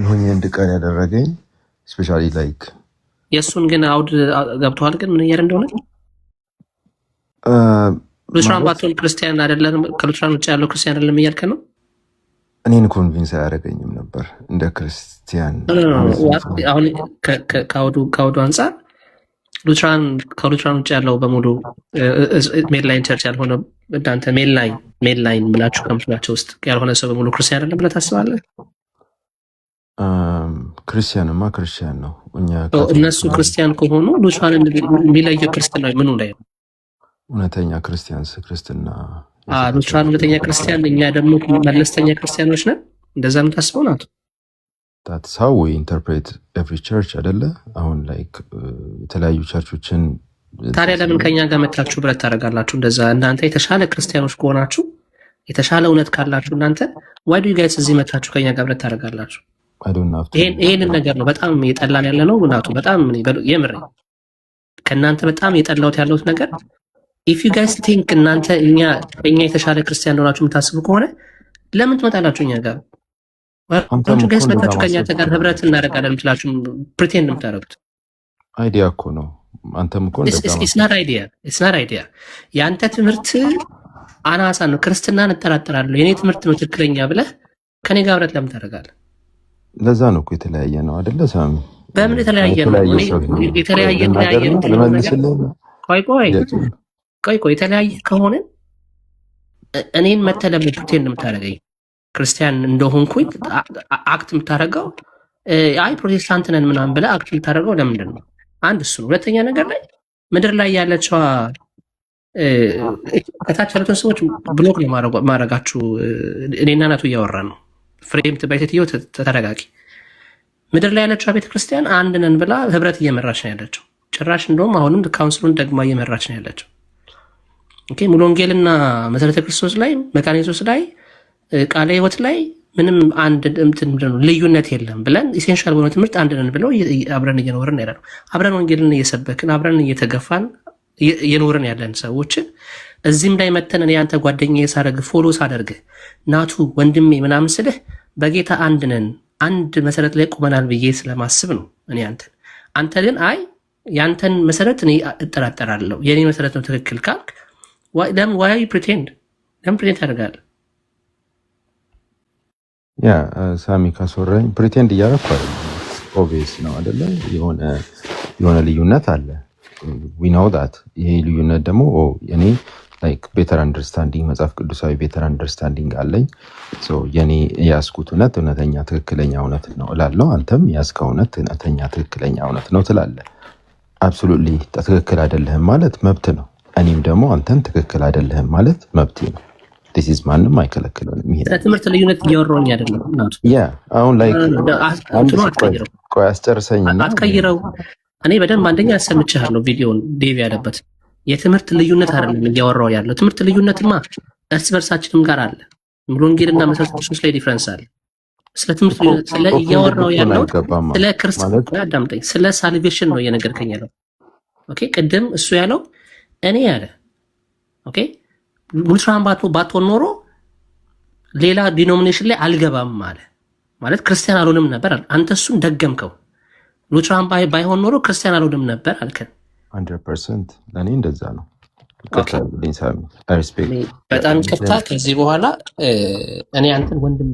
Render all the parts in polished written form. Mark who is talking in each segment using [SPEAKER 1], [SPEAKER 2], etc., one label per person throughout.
[SPEAKER 1] ሆኜ እንድቀር ያደረገኝ ስፔሻሊ ላይክ
[SPEAKER 2] የእሱን ግን አውድ ገብተዋል። ግን ምን እያለ እንደሆነ ሉትራን ባትሆን ክርስቲያን አይደለም፣ ከሉትራን ውጭ ያለው ክርስቲያን አይደለም እያልከ ነው?
[SPEAKER 1] እኔን ኮንቪንስ አያደርገኝም ነበር እንደ ክርስቲያን።
[SPEAKER 2] አሁን ከአውዱ አንጻር ሉትራን ከሉትራን ውጭ ያለው በሙሉ ሜንላይን ቸርች ያልሆነ እናንተ ሜንላይን ብላችሁ ከምትላቸው ውስጥ ያልሆነ ሰው በሙሉ ክርስቲያን አይደለም ብለህ ታስባለህ?
[SPEAKER 1] ክርስቲያንማ ክርስቲያን ነው።
[SPEAKER 2] እነሱ ክርስቲያን ከሆኑ ሉትራን የሚለየው ክርስትና ምኑ ላይ ነው?
[SPEAKER 1] እውነተኛ ክርስትና
[SPEAKER 2] ሉትራን እውነተኛ ክርስቲያን፣ እኛ ደግሞ መለስተኛ ክርስቲያኖች ነን። እንደዛ ነው ታስበው ናት።
[SPEAKER 1] that's how we interpret every church አይደለ? አሁን ላይክ የተለያዩ ቸርቾችን
[SPEAKER 2] ታዲያ ለምን ከኛ ጋር መጣችሁ ብረት ታደርጋላችሁ? እንደዛ እናንተ የተሻለ ክርስቲያኖች ከሆናችሁ የተሻለ እውነት ካላችሁ እናንተ why do you guys እዚህ መጣችሁ ከኛ ጋር ብረት ታደርጋላችሁ? ይሄንን ነገር ነው በጣም የጠላን ያለ ነው ናቱ። በጣም የምሬ ከእናንተ በጣም የጠላሁት ያለሁት ነገር if you guys think እናንተ እኛ የተሻለ ክርስቲያን እንደሆናችሁ የምታስቡ ከሆነ ለምን ትመጣላችሁ እኛ ጋር? ወንቱ ጋይስ መጣችሁ ከኛ ጋር ህብረት እናደርጋለን የምትላችሁ ፕሪቴንድ የምታደርጉት
[SPEAKER 1] አይዲያ እኮ ነው። አንተም እኮ
[SPEAKER 2] it's not idea ያንተ ትምህርት አናሳ ነው። ክርስትናን እጠራጠራለሁ የኔ ትምህርት ነው ትክክለኛ ብለህ ከኔ ጋር ህብረት ለምን ታደርጋለህ?
[SPEAKER 1] ለዛ ነው እኮ የተለያየ ነው አይደለ? ሳሚ
[SPEAKER 2] በምን የተለያየ ነው? የተለያየ ቆይ የተለያየ ከሆነ እኔን መተለም ፕሪቴንድ የምታደርገኝ ክርስቲያን እንደሆንኩኝ አክት የምታደርገው አይ ፕሮቴስታንት ነን ምናምን ብለህ አክት የምታደርገው ለምንድን ነው? አንድ እሱ ነው። ሁለተኛ ነገር ላይ ምድር ላይ ያለችው ከታች ያሉትን ሰዎች ብሎክ ነው ማድረጋችሁ። እኔና ናቱ እያወራ ነው። ፍሬም ትባይትዮ ተረጋቂ። ምድር ላይ ያለችው ቤተክርስቲያን አንድ ነን ብላ ህብረት እየመራች ነው ያለችው። ጭራሽ እንደውም አሁንም ካውንስሉን ደግማ እየመራች ነው ያለችው። ኦኬ ሙሉ ወንጌልና መሰረተ ክርስቶስ ላይ መካነ ኢየሱስ ላይ ቃለ ሕይወት ላይ ምንም አንድ ልዩነት የለም ብለን ኢሴንሻል በሆነ ትምህርት አንድ ነን ብለው አብረን እየኖርን ያለ ነው። አብረን ወንጌልን እየሰበክን አብረን እየተገፋን እየኖርን ያለን ሰዎችን እዚህም ላይ መተን እኔ አንተ ጓደኛዬ ሳደርግ ፎሎ ሳደርግ ናቱ ወንድሜ ምናምን ስልህ በጌታ አንድ ነን አንድ መሰረት ላይ ቆመናል ብዬ ስለማስብ ነው። እኔ አንተ ግን አይ ያንተን መሰረት እኔ እጠራጠራለሁ የኔ መሰረት ነው ትክክል ካልክ why pretend ታደርጋለህ?
[SPEAKER 1] ያ ሳሚ ካስወራኝ ፕሪቴንድ እያደረኩ አይደለም። ኦብቪየስ ነው አይደለ? የሆነ ልዩነት አለ። we know that ይሄ ልዩነት ደግሞ እኔ ላይክ ቤተር አንደርስታንዲንግ መጽሐፍ ቅዱሳዊ ቤተር አንደርስታንዲንግ አለኝ። ሶ የኔ ያስኩት እውነተኛ ትክክለኛ እውነት ነው እላለሁ። አንተም ያስከው እውነተኛ ትክክለኛ እውነት ነው ትላለህ። አብሶሉትሊ ትክክል አይደለህም ማለት መብት ነው። እኔም ደግሞ አንተን ትክክል አይደለህም ማለት መብቴ ነው። this is ማንም አይከለክለንም። ይሄ
[SPEAKER 2] ትምህርት ልዩነት እያወራሁኝ አይደለም እናቱ።
[SPEAKER 1] አሁን ላይክ ቆይ አስጨርሰኝና
[SPEAKER 2] አትቀይረው። እኔ በደንብ አንደኛ አሰምቻለሁ ቪዲዮን ዴቭ ያለበት የትምህርት ልዩነት አይደለም እያወራሁ ያለው። ትምህርት ልዩነትማ እርስ በርሳችንም ጋር አለ። ሙሉ ወንጌልና መሰረተ ክርስቶስ ላይ ዲፈረንስ አለ። ስለ ትምህርት ልዩነት ስለ እያወራሁ ያለው ስለ ክርስትና አዳምጠኝ፣ ስለ ሳልቬሽን ነው እየነገርከኝ ያለው። ኦኬ ቅድም እሱ ያለው እኔ ያለ ኦኬ ሉትራን ባትሆን ኖሮ ሌላ ዲኖሚኔሽን ላይ አልገባም ማለት ክርስቲያን አልሆንም ነበር። አንተ እሱን ደገምከው። ሉትራን ባይሆን ኖሮ ክርስቲያን አልሆንም ነበር አልከን።
[SPEAKER 1] 100% ለኔ እንደዛ ነው።
[SPEAKER 2] በጣም ይቅርታ። ከዚህ በኋላ እኔ አንተን ወንድሜ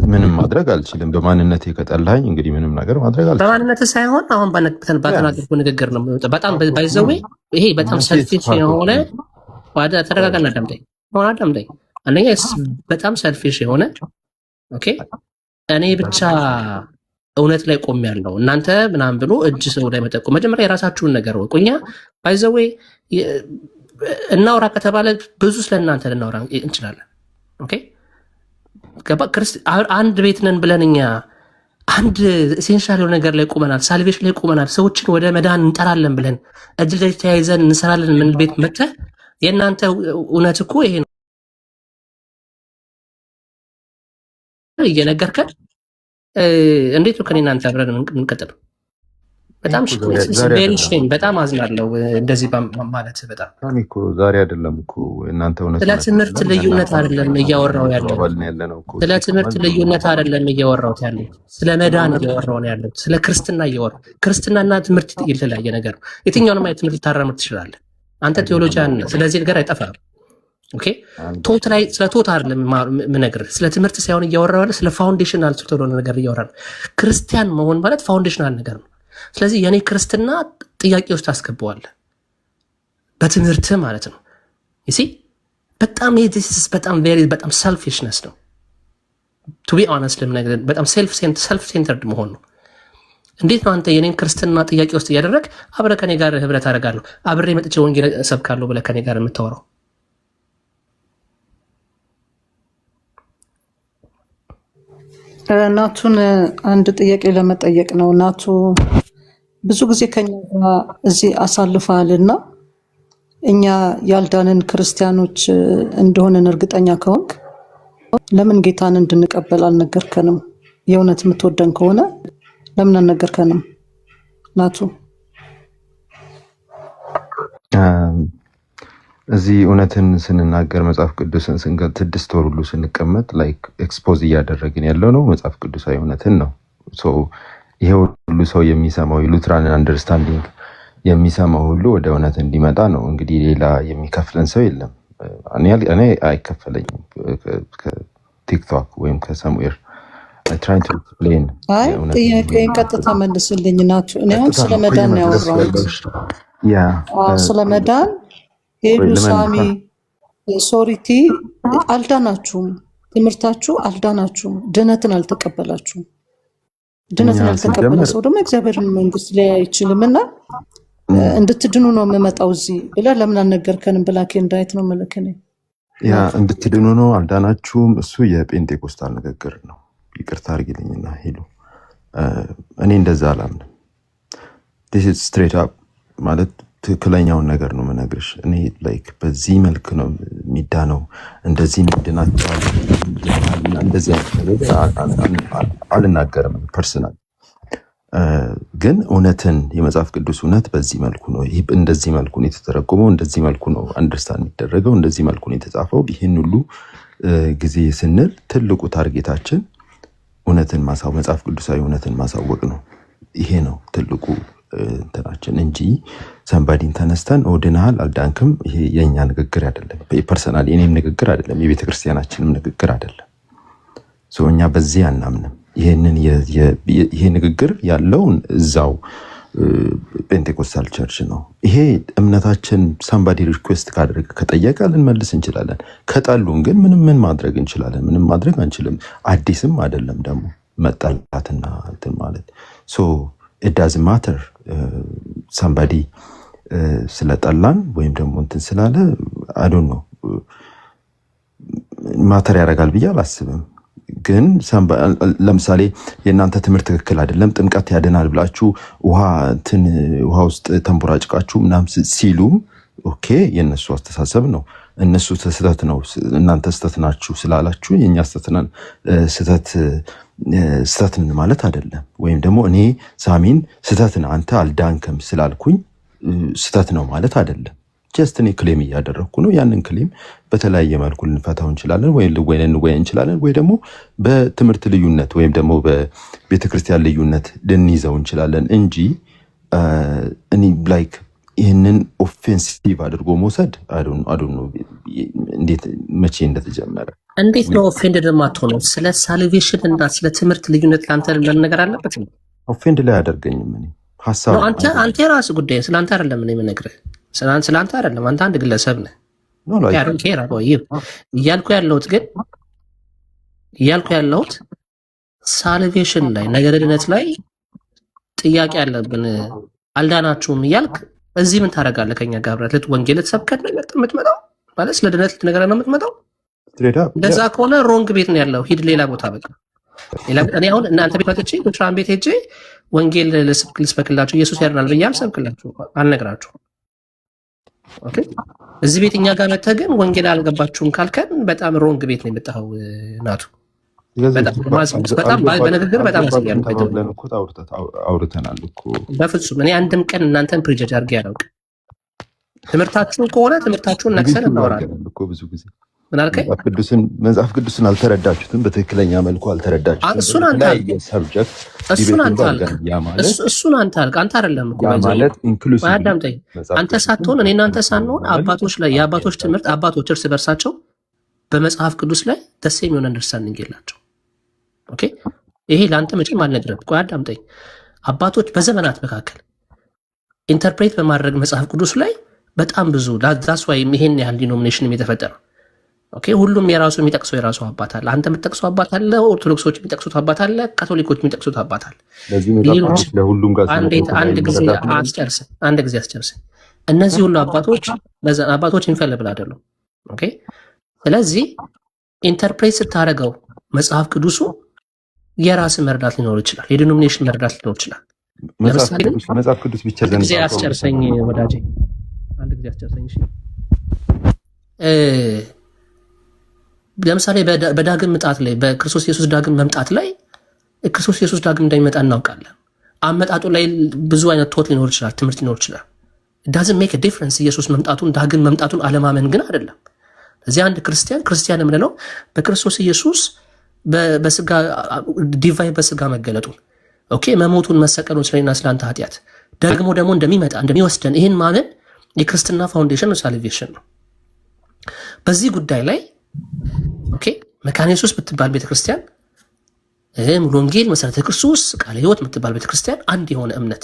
[SPEAKER 1] ምንም ማድረግ አልችልም። በማንነቴ ከጠላኸኝ እንግዲህ ምንም ነገር ማድረግ አልችልም።
[SPEAKER 2] በማንነቴ ሳይሆን አሁን ባተናገርኩ ንግግር ነው የሚወጣው። በጣም ባይዘዌ ይሄ በጣም ሰልፊሽ የሆነ ተረጋጋና አዳምጠኝ። አንደኛ በጣም ሰልፊሽ የሆነ ኦኬ እኔ ብቻ እውነት ላይ ቆሜያለሁ እናንተ ምናምን ብሎ እጅ ሰው ላይ መጠቆ መጀመሪያ የራሳችሁን ነገር ወቁኛ። ባይዘዌ እናውራ ከተባለ ብዙ ስለእናንተ ልናውራ እንችላለን። ኦኬ አንድ ቤት ነን ብለን እኛ አንድ ኢሴንሻል የሆነ ነገር ላይ ቆመናል፣ ሳልቬሽን ላይ ቆመናል፣ ሰዎችን ወደ መዳን እንጠራለን ብለን እጅ ለእጅ ተያይዘን እንሰራለን ምን ቤት መጥተህ የእናንተ እውነት እኮ ይሄ ነው እየነገርከን እንዴት ነው ከኔ እናንተ አብረን የምንቀጥለው? በጣም
[SPEAKER 1] ዛሬ
[SPEAKER 2] ቬሪ
[SPEAKER 1] አይደለም
[SPEAKER 2] ሼም። በጣም አዝናለሁ እንደዚህ ማለት በጣም
[SPEAKER 1] ሳሚ እኮ ዛሬ አይደለም እኮ እናንተ እውነት
[SPEAKER 2] ስለ
[SPEAKER 1] እውነት
[SPEAKER 2] ትምህርት
[SPEAKER 1] አይደለም
[SPEAKER 2] ልዩነት
[SPEAKER 1] ለእናንተ
[SPEAKER 2] አይደለም
[SPEAKER 1] ነው
[SPEAKER 2] እያወራው ያለው።
[SPEAKER 1] እየተባባልን ያለ ነው እኮ
[SPEAKER 2] ስለ ትምህርት
[SPEAKER 1] ሲቀመጥ
[SPEAKER 2] ልዩነት አይደለም እያወራሁት ያለው። ስለ መዳን እያወራሁ ነው ያለው። ስለ ክርስትና እያወራሁ። ክርስትናና ትምህርት የተለያየ ነገር ነው። የትኛውንም አይነት ትምህርት ልታራምድ ትችላለህ። አንተ ቴዎሎጂያን ነህ። ስለዚህ ነገር አይጠፋም። ኦኬ ቶት ላይ ስለ ቶት አይደለም የምነግርህ፣ ስለ ትምህርት ሳይሆን እያወራሁ ያለ ስለ ፋውንዴሽናል ስለሆነ ነገር እያወራሁ ነው። ክርስቲያን መሆን ማለት ፋውንዴሽናል ነገር ነው። ስለዚህ የኔ ክርስትና ጥያቄ ውስጥ አስገባዋለህ በትምህርት ማለት ነው። ይሲ በጣም በጣም ቬሪ በጣም ሰልፊሽነስ ነው። ቱ ቢ ኦነስት ለምነግርህ በጣም ሰልፍ ሴንተርድ መሆን ነው። እንዴት ነው አንተ የኔን ክርስትና ጥያቄ ውስጥ እያደረግ አብረህ ከኔ ጋር ህብረት አደርጋለሁ አብሬ መጥቼ ወንጌል እሰብካለሁ ብለህ ከኔ ጋር የምታወራው?
[SPEAKER 3] ናቱን አንድ ጥያቄ ለመጠየቅ ነው። ናቱ ብዙ ጊዜ ከኛ ጋር እዚህ አሳልፈሃልና እኛ ያልዳንን ክርስቲያኖች እንደሆነን እርግጠኛ ከሆንክ ለምን ጌታን እንድንቀበል አልነገርከንም? የእውነት የምትወደን ከሆነ ለምን አልነገርከንም? ናቱ
[SPEAKER 1] እዚህ እውነትን ስንናገር መጽሐፍ ቅዱስን ስንገልጥ 6 ወር ሁሉ ስንቀመጥ ላይክ ኤክስፖዝ እያደረግን ያለው ነው መጽሐፍ ቅዱሳዊ እውነትን ነው። ሶ ይሄ ሁሉ ሰው የሚሰማው የሉትራን አንደርስታንዲንግ የሚሰማው ሁሉ ወደ እውነት እንዲመጣ ነው። እንግዲህ ሌላ የሚከፍለን ሰው የለም። እኔ አይከፈለኝም ከቲክቶክ ወይም ከሰምዌር trying to explain
[SPEAKER 3] አይ ጥያቄን ቀጥታ መልስልኝ ናቱ። እኔ አሁን ስለ መዳን ነው ያወራሁት። ስለ መዳን ሄዱ ሳሚ ሶሪቲ አልዳናችሁም። ትምህርታችሁ አልዳናችሁም። ድነትን አልተቀበላችሁም። ድነትን ያልተቀበለ ሰው ደግሞ እግዚአብሔርን መንግስት ላይ አይችልምና እንድትድኑ ነው የምመጣው እዚህ ብለህ ለምን አልነገርከንም? ብላኬ እንዳይት ነው መለከኔ
[SPEAKER 1] እንድትድኑ ነው አልዳናችሁም። እሱ የጴንጤቆስታል ንግግር ነው። ይቅርታ አድርጊልኝና ሄሉ እኔ እንደዛ አላምንም። this is straight up ማለት ትክክለኛውን ነገር ነው የምነግርሽ። እኔ ላይክ በዚህ መልክ ነው የሚዳነው እንደዚህ እንድናቸዋል እንደዚህ አልናገርም ፐርሰናል። ግን እውነትን የመጽሐፍ ቅዱስ እውነት በዚህ መልኩ ነው፣ ይህ እንደዚህ መልኩ ነው የተተረጎመው፣ እንደዚህ መልኩ ነው አንደርስታንድ የሚደረገው፣ እንደዚህ መልኩ ነው የተጻፈው። ይህን ሁሉ ጊዜ ስንል ትልቁ ታርጌታችን እውነትን ማሳወቅ፣ መጽሐፍ ቅዱሳዊ እውነትን ማሳወቅ ነው። ይሄ ነው ትልቁ እንትናችን እንጂ ሰንባዲን ተነስተን ድናሃል አልዳንክም፣ ይሄ የኛ ንግግር አይደለም። ፐርሰናል የኔም ንግግር አይደለም፣ የቤተክርስቲያናችንም ንግግር አይደለም። እኛ በዚህ አናምንም። ይሄ ንግግር ያለውን እዛው ፔንቴኮስታል ቸርች ነው። ይሄ እምነታችን ሰንባዲ ሪኩዌስት ካደረገ ከጠየቀ ልንመልስ እንችላለን። ከጣሉን ግን ምን ማድረግ እንችላለን? ምንም ማድረግ አንችልም። አዲስም አይደለም ደግሞ መጣላትና እንትን ማለት it doesn't matter somebody ስለጠላን ወይም ደግሞ እንትን ስላለ I don't know ማተር ያደርጋል ብዬ አላስብም። ግን ለምሳሌ የእናንተ ትምህርት ትክክል አይደለም ጥምቀት ያድናል ብላችሁ ውሃ ውስጥ ተንቦራጭቃችሁ ምናምን ሲሉም ኦኬ የነሱ አስተሳሰብ ነው። እነሱ ስህተት ነው እናንተ ስህተት ናችሁ ስላላችሁ የኛ ስህተትን ማለት አይደለም። ወይም ደግሞ እኔ ሳሚን ስህተትን አንተ አልዳንከም ስላልኩኝ ስህተት ነው ማለት አይደለም። ጀስት እኔ ክሌም እያደረኩ ነው። ያንን ክሌም በተለያየ መልኩ ልንፈታው እንችላለን፣ ወይ ልንወያይ እንችላለን፣ ወይ ደግሞ በትምህርት ልዩነት ወይም ደግሞ በቤተክርስቲያን ልዩነት ልንይዘው እንችላለን እንጂ እኔ ላይክ ይህንን ኦፌንሲቭ አድርጎ መውሰድ አዶን ነው እንዴት መቼ እንደተጀመረ።
[SPEAKER 2] እንዴት ነው ኦፌንድድ የማትሆነው? ስለ ሳልቬሽን እና ስለ ትምህርት ልዩነት ለአንተ ነገር አለበት?
[SPEAKER 1] ኦፌንድ ላይ አደርገኝም። እኔ ሐሳብ
[SPEAKER 2] አንተ የራስህ ጉዳይ፣ ስላንተ አይደለም እኔ የምነግርህ፣ ስላንተ አይደለም። አንተ አንድ ግለሰብ ነህ። እያልኩ ያለሁት ሳልቬሽን ላይ ነገረ ድነት ላይ ጥያቄ አለብን። አልዳናችሁም እያልክ እዚህ ምን ታደርጋለህ? ከኛ ጋር ብረት ወንጌል ልትሰብከን ነው የምትመጣው ማለት ስለ ድነት ልትነግረን ነው የምትመጣው? እንደዛ ከሆነ ሮንግ ቤት ነው ያለው። ሂድ ሌላ ቦታ በቃ። እኔ አሁን እናንተ ቤት መጥቼ ሉትራን ቤት ሄጄ ወንጌል ልስበክላችሁ ኢየሱስ ያድናል ብዬ አልሰብክላችሁ አልነግራችሁ። ኦኬ እዚህ ቤት እኛ ጋር መተህ ግን ወንጌል አልገባችሁም ካልከን በጣም ሮንግ ቤት ነው የመጣው ናቱ። በጣም በንግግር በጣም ያስያለሁ
[SPEAKER 1] ብለን እኮ አውርተናል እኮ።
[SPEAKER 2] በፍጹም እኔ አንድም ቀን እናንተን ፕሪጀጅ አድርጌ አላውቅም። ትምህርታችሁን ከሆነ ትምህርታችሁን ነክሰን እናወራለን
[SPEAKER 1] እኮ ብዙ ጊዜ።
[SPEAKER 2] ምን አልከኝ?
[SPEAKER 1] መጽሐፍ ቅዱስን አልተረዳችሁትም፣ በትክክለኛ መልኩ አልተረዳችሁትም።
[SPEAKER 2] እሱን አንተ አልክ። አንተ አይደለም እኮ ማለት ኢንክሉሲቭ አዳምጠኝ። አንተ ሳትሆን እኔ እናንተ ሳንሆን አባቶች ላይ የአባቶች ትምህርት አባቶች እርስ በርሳቸው በመጽሐፍ ቅዱስ ላይ ደስ የሚሆን አንደርስታንዲንግ የላቸው። ኦኬ ይሄ ለአንተ መቼም አልነግርህም። ቆይ አዳምጠኝ። አባቶች በዘመናት መካከል ኢንተርፕሬት በማድረግ መጽሐፍ ቅዱስ ላይ በጣም ብዙ ዳስ ዋይ ይሄን ያህል ዲኖሚኔሽን የተፈጠረው። ኦኬ ሁሉም የራሱ የሚጠቅሰው የራሱ አባት አለ። አንተ የምትጠቅሰው አባት አለ፣ ኦርቶዶክሶች የሚጠቅሱት አባት አለ፣ ካቶሊኮች የሚጠቅሱት አባት አለ። ሌሎች ለሁሉም ጋር አንድ ጊዜ አስጨርሰኝ። እነዚህ ሁሉ አባቶች ኢንፈለብል አይደሉም። ኦኬ ስለዚህ ኢንተርፕሬት ስታደርገው መጽሐፍ ቅዱሱ የራስ መርዳት ሊኖር ይችላል፣ የዲኖሚኔሽን መርዳት ሊኖር ይችላል።
[SPEAKER 1] መጽሐፍ ቅዱስ ብቻ
[SPEAKER 2] ዘንድ ጊዜ አስጨርሰኝ ወዳጄ፣ አንድ ጊዜ አስጨርሰኝ። እሺ ለምሳሌ በዳግም ምጣት ላይ በክርስቶስ ኢየሱስ ዳግም መምጣት ላይ ክርስቶስ ኢየሱስ ዳግም እንደሚመጣ እናውቃለን። አመጣጡ ላይ ብዙ አይነት ቶት ሊኖር ይችላል፣ ትምህርት ሊኖር ይችላል። ዳዝንት ሜክ አ ዲፍረንስ። ኢየሱስ መምጣቱን ዳግም መምጣቱን አለማመን ግን አይደለም። እዚህ አንድ ክርስቲያን የምንለው በክርስቶስ ኢየሱስ በስጋ ዲቫይን በስጋ መገለጡን ኦኬ መሞቱን መሰቀሉን ስለና ስለአንተ ኃጢአት ደግሞ እንደሚመጣ እንደሚወስደን ይህን ማመን የክርስትና ፋውንዴሽን ነው፣ ሳልቬሽን ነው። በዚህ ጉዳይ ላይ ኦኬ መካነ ኢየሱስ ብትባል ቤተክርስቲያን ሙሉ ወንጌል መሰረተ ክርስቶስ ቃለ ሕይወት የምትባል ቤተክርስቲያን አንድ የሆነ እምነት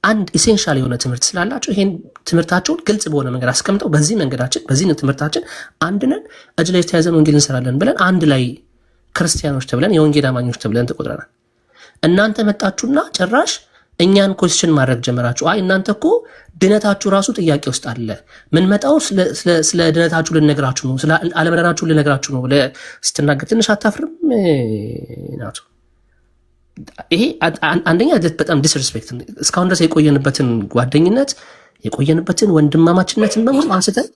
[SPEAKER 2] አንድ ኢሴንሻል የሆነ ትምህርት ስላላቸው ይሄን ትምህርታቸውን ግልጽ በሆነ መንገድ አስቀምጠው በዚህ መንገዳችን በዚህ ትምህርታችን አንድ ነን እጅ ላይ ተያይዘን ወንጌል እንሰራለን ብለን አንድ ላይ ክርስቲያኖች ተብለን የወንጌል አማኞች ተብለን ተቆጥረናል። እናንተ መጣችሁና ጭራሽ እኛን ኮስችን ማድረግ ጀመራችሁ። አይ እናንተ እኮ ድነታችሁ ራሱ ጥያቄ ውስጥ አለ፣ ምን መጣው ስለ ድነታችሁ ልነግራችሁ ነው፣ ስለ አለመዳናችሁ ልነግራችሁ ነው ብለህ ስትናገር ትንሽ አታፍርም ናቱ? ይሄ አንደኛ በጣም ዲስሪስፔክት፣ እስካሁን ድረስ የቆየንበትን ጓደኝነት የቆየንበትን ወንድማማችነትን በሙሉ አንስተን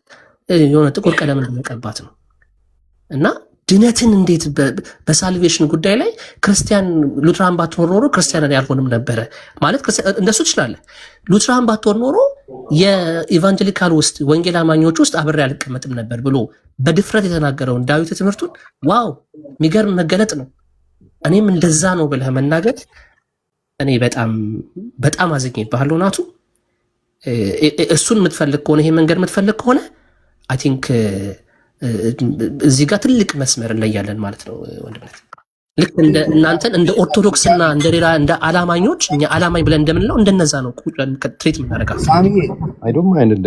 [SPEAKER 2] የሆነ ጥቁር ቀለም እንደመቀባት ነው። እና ድነትን እንዴት በሳልቬሽን ጉዳይ ላይ ክርስቲያን ሉትራን ባትሆን ኖሮ ክርስቲያን ያልሆንም ነበረ ማለት እንደሱ ትችላለህ። ሉትራን ባትሆን ኖሮ የኢቫንጀሊካል ውስጥ ወንጌል አማኞች ውስጥ አብሬ አልቀመጥም ነበር ብሎ በድፍረት የተናገረውን ዳዊት ትምህርቱን ዋው የሚገርም መገለጥ ነው። እኔም እንደዛ ነው ብለህ መናገር እኔ በጣም አዝኜብሃለሁ ናቱ። እሱን የምትፈልግ ከሆነ ይሄ መንገድ የምትፈልግ ከሆነ አይ ቲንክ እዚህ ጋር ትልቅ መስመር እንለያለን ማለት ነው ወንድምነት። ልክ እንደ እናንተን እንደ ኦርቶዶክስና እንደ ሌላ እንደ አላማኞች እኛ አላማኝ ብለን እንደምንለው እንደነዛ ነው ትሪት የምናደርጋቸው።
[SPEAKER 1] አይ ዶንት ማይንድ